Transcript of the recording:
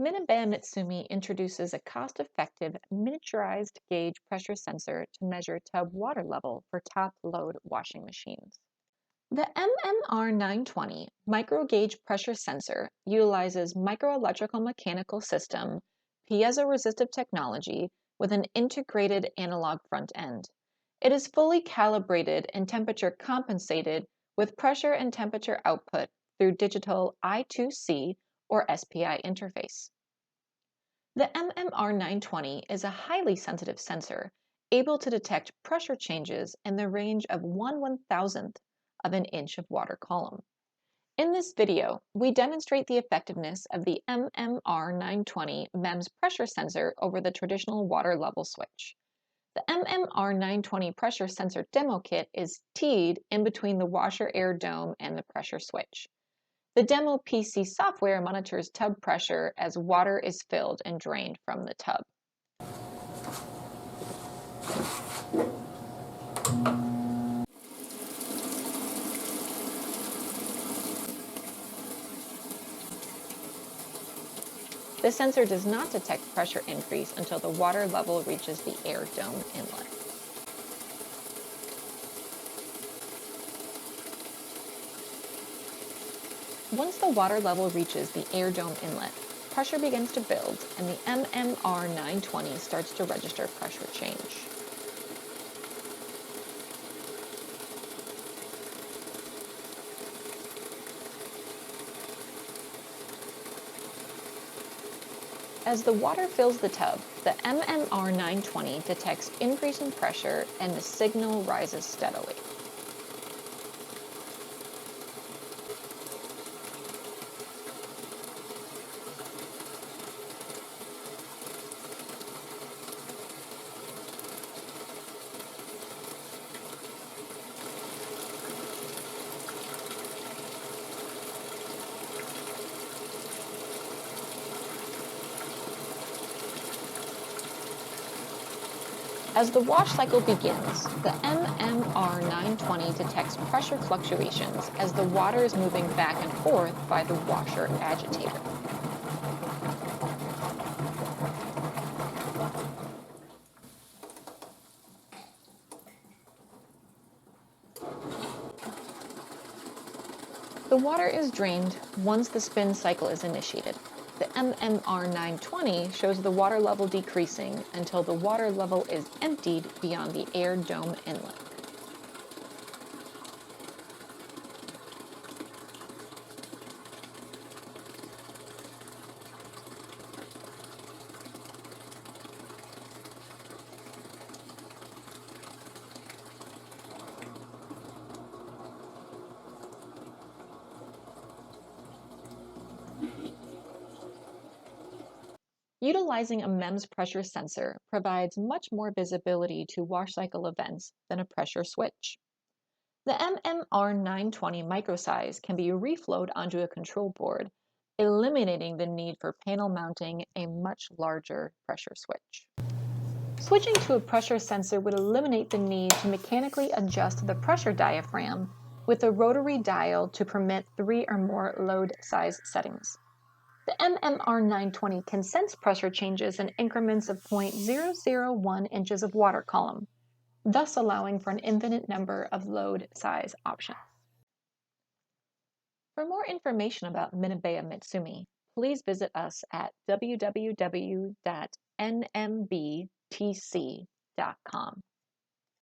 MinebeaMitsumi introduces a cost-effective miniaturized gauge pressure sensor to measure tub water level for top-load washing machines. The MMR920 micro gauge pressure sensor utilizes microelectrical mechanical system piezoresistive technology with an integrated analog front end. It is fully calibrated and temperature compensated with pressure and temperature output through digital I2C or SPI interface. The MMR920 is a highly sensitive sensor, able to detect pressure changes in the range of 1/1000th of an inch of water column. In this video, we demonstrate the effectiveness of the MMR920 MEMS pressure sensor over the traditional water level switch. The MMR920 pressure sensor demo kit is teed in between the washer air dome and the pressure switch. The demo PC software monitors tub pressure as water is filled and drained from the tub. The sensor does not detect pressure increase until the water level reaches the air dome inlet. Once the water level reaches the air dome inlet, pressure begins to build and the MMR920 starts to register pressure change. As the water fills the tub, the MMR920 detects increasing pressure and the signal rises steadily. As the wash cycle begins, the MMR920 detects pressure fluctuations as the water is moving back and forth by the washer agitator. The water is drained once the spin cycle is initiated. The MMR920 shows the water level decreasing until the water level is emptied beyond the air dome inlet. Utilizing a MEMS pressure sensor provides much more visibility to wash cycle events than a pressure switch. The MMR920 microsize can be reflowed onto a control board, eliminating the need for panel mounting a much larger pressure switch. Switching to a pressure sensor would eliminate the need to mechanically adjust the pressure diaphragm with a rotary dial to permit 3 or more load size settings. The MMR920 can sense pressure changes in increments of 0.001 inches of water column, thus allowing for an infinite number of load size options. For more information about MinebeaMitsumi, please visit us at www.nmbtc.com.